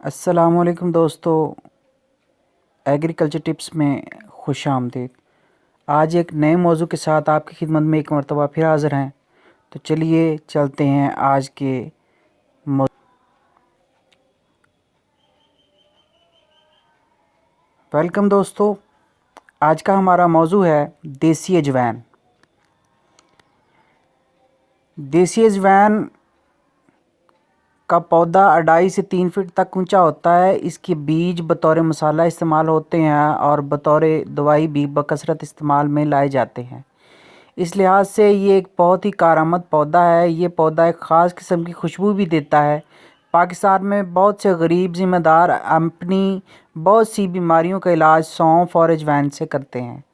अस्सलाम वालेकुम दोस्तों, एग्रीकल्चर टिप्स में खुश आमदीद। आज एक नए मौजू के साथ आपकी खिदमत में एक मरतबा फिर हाज़िर हैं। तो चलिए चलते हैं आज के वेलकम दोस्तों। आज का हमारा मौजू है देसी अजवाइन। देसी अजवाइन का पौधा 2.5 से 3 फीट तक ऊंचा होता है। इसके बीज बतौर मसाला इस्तेमाल होते हैं और बतौर दवाई भी बकसरत इस्तेमाल में लाए जाते हैं। इस लिहाज से ये एक बहुत ही कारआमद पौधा है। ये पौधा एक ख़ास किस्म की खुशबू भी देता है। पाकिस्तान में बहुत से गरीब ज़िम्मेदार अपनी बहुत सी बीमारियों का इलाज सौंफ और अजवाइन से करते हैं।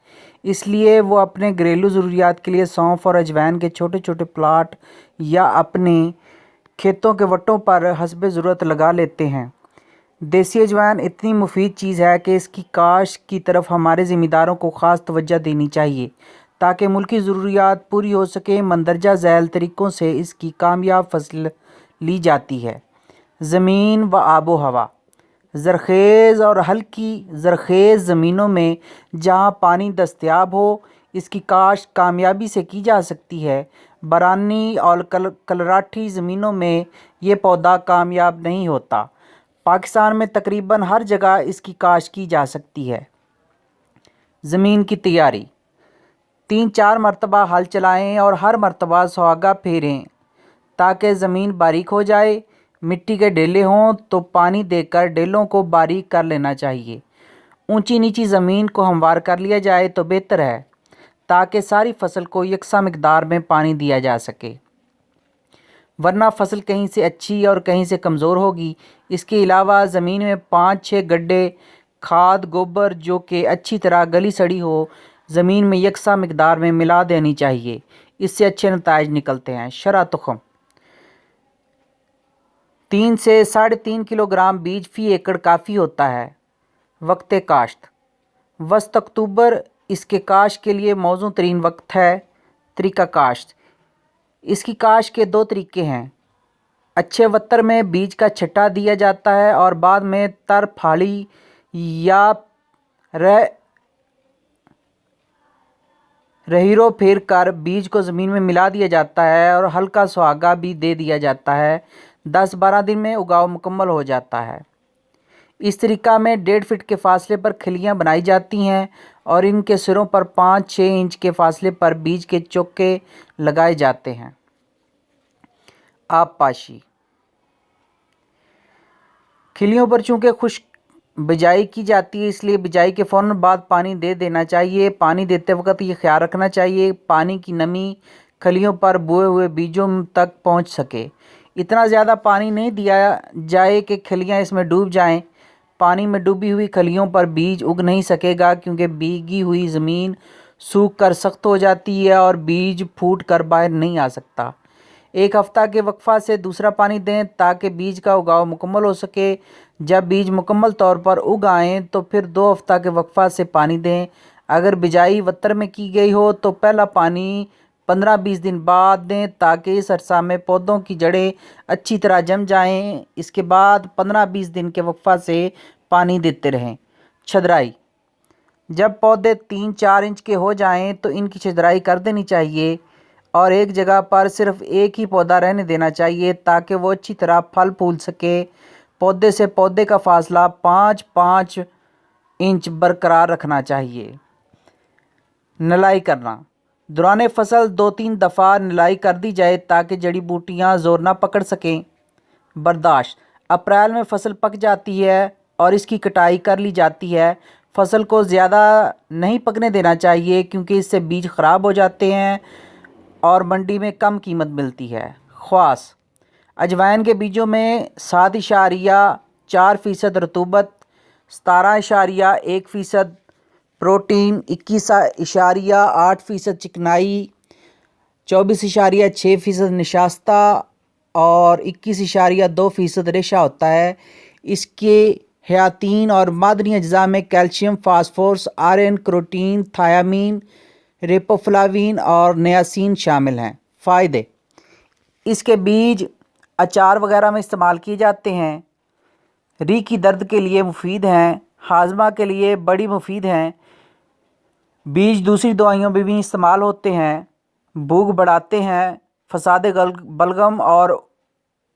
इसलिए वो अपने घरेलू ज़रूरियात के लिए सौंफ और अजवाइन के छोटे छोटे प्लाट या अपने खेतों के वटों पर हस्बे ज़रूरत लगा लेते हैं। देसी अजवाइन इतनी मुफीद चीज़ है कि इसकी काश्त की तरफ हमारे ज़मींदारों को ख़ास तवज्जो देनी चाहिए ताकि मुल्की ज़रूरियात पूरी हो सके। मंदरजा झैल तरीक़ों से इसकी कामयाब फसल ली जाती है। ज़मीन व आबो हवा। ज़रख़ेज़ और हल्की ज़रख़ेज़ ज़मीनों में जहाँ पानी दस्तयाब हो, इसकी काश्त कामयाबी से की जा सकती है। बरानी और कलराठी ज़मीनों में ये पौधा कामयाब नहीं होता। पाकिस्तान में तकरीबन हर जगह इसकी काश्त की जा सकती है। ज़मीन की तैयारी। 3-4 मरतबा हल चलाएं और हर मरतबा सुहागा फेरें ताकि ज़मीन बारीक हो जाए। मिट्टी के डेले हों तो पानी देकर डेलों को बारीक कर लेना चाहिए। ऊंची नीची ज़मीन को हमवार कर लिया जाए तो बेहतर है ताकि सारी फसल को यकसा मिकदार में पानी दिया जा सके, वरना फसल कहीं से अच्छी और कहीं से कमज़ोर होगी। इसके अलावा ज़मीन में 5-6 गड्ढे खाद गोबर जो कि अच्छी तरह गली सड़ी हो ज़मीन में यकसा मिकदार में मिला देनी चाहिए। इससे अच्छे नताइज निकलते हैं। शरा तुखम। 3 से 3.5 किलोग्राम बीज फ़ी एकड़ काफ़ी होता है। वक्त काश्त। वस्त अक्टूबर इसके काश्त के लिए मौजूद तरीन वक्त है। तरीका काश्त। इसकी काश्त के 2 तरीके हैं। अच्छे वत्तर में बीज का छट्टा दिया जाता है और बाद में तर फाड़ी या रहीरो फेर कर बीज को ज़मीन में मिला दिया जाता है और हल्का सुहागा भी दे दिया जाता है। 10-12 दिन में उगाव मुकम्मल हो जाता है। इस तरीका में 1.5 फीट के फासले पर खलियां बनाई जाती हैं और इनके सिरों पर 5-6 इंच के फासले पर बीज के चोके लगाए जाते हैं। आबपाशी। खिलियों पर चूँकि खुश्क बिजाई की जाती है, इसलिए बिजाई के फ़ौरन बाद पानी दे देना चाहिए। पानी देते वक्त ये ख्याल रखना चाहिए पानी की नमी खलियों पर बोए हुए बीजों तक पहुंच सके। इतना ज़्यादा पानी नहीं दिया जाए कि खलियां इसमें डूब जाएं। पानी में डूबी हुई खलियों पर बीज उग नहीं सकेगा क्योंकि भीगी हुई ज़मीन सूख कर सख्त हो जाती है और बीज फूट कर बाहर नहीं आ सकता। 1 हफ्ता के वक्फा से दूसरा पानी दें ताकि बीज का उगाव मुकम्मल हो सके। जब बीज मुकम्मल तौर पर उग आएँ तो फिर 2 हफ्ता के वक्फा से पानी दें। अगर बिजाई वत्तर में की गई हो तो पहला पानी 15-20 दिन बाद दें ताकि इस अरसा में पौधों की जड़ें अच्छी तरह जम जाएं। इसके बाद 15-20 दिन के वक्फा से पानी देते रहें। छदराई। जब पौधे 3-4 इंच के हो जाएं तो इनकी छदराई कर देनी चाहिए और एक जगह पर सिर्फ एक ही पौधा रहने देना चाहिए ताकि वो अच्छी तरह फल फूल सके। पौधे से पौधे का फासला 5-5 इंच बरकरार रखना चाहिए। नलाई करना। दौरान फसल 2-3 दफ़ा नलाई कर दी जाए ताकि जड़ी बूटियाँ ज़ोर ना पकड़ सकें। बर्दाश्त। अप्रैल में फसल पक जाती है और इसकी कटाई कर ली जाती है। फसल को ज़्यादा नहीं पकने देना चाहिए क्योंकि इससे बीज ख़राब हो जाते हैं और मंडी में कम कीमत मिलती है। ख्वास। अजवाइन के बीजों में 7.4% रतूबत, 17.1% प्रोटीन, 21.8% चिकनाई, 24.6% निशास्ता और 21.2% रेशा होता है। इसके हयातीन और मादनी अज्जा में calcium, phosphorus, iron, क्रोटीन, thiamine, riboflavin और नियासिन शामिल हैं। फ़ायदे। इसके बीज अचार वगैरह में इस्तेमाल किए जाते हैं। ری کی درد کے لیے مفید ہیں، ہاضمہ کے لیے بڑی مفید ہیں۔ بیج دوسری دوائیوں میں بھی استعمال ہوتے ہیں، بھوک بڑھاتے ہیں، فساد بلغم اور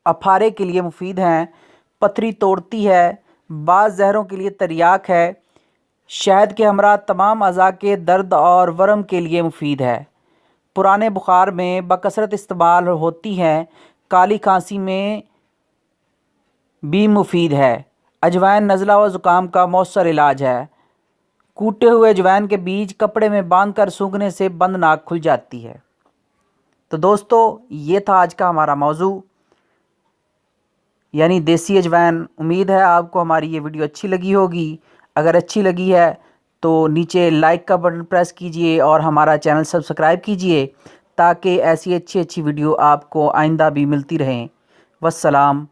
افارے کے لیے مفید ہیں، پتھری توڑتی ہے، بعض زہروں کے لیے تریاک ہے، شہد کے ہمراہ تمام اعضاء کے درد اور ورم کے لیے مفید ہے، پرانے بخار میں بکثرت استعمال ہوتی ہے، کالی کھانسی میں بھی مفید ہے۔ اجوائن نزلہ و زکام کا مؤثر علاج ہے۔ کوٹے ہوئے اجوائن کے بیج کپڑے میں باندھ کر سونگھنے سے بند ناک کھل جاتی ہے۔ تو دوستو یہ تھا آج کا ہمارا موضوع، یعنی دیسی اجوائن۔ امید ہے آپ کو ہماری یہ ویڈیو اچھی لگی ہوگی۔ اگر اچھی لگی ہے تو نیچے لائک کا بٹن پریس کیجئے اور ہمارا چینل سبسکرائب کیجئے تاکہ ایسی اچھی ویڈیو آپ کو آئندہ بھی ملتی رہیں۔ والسلام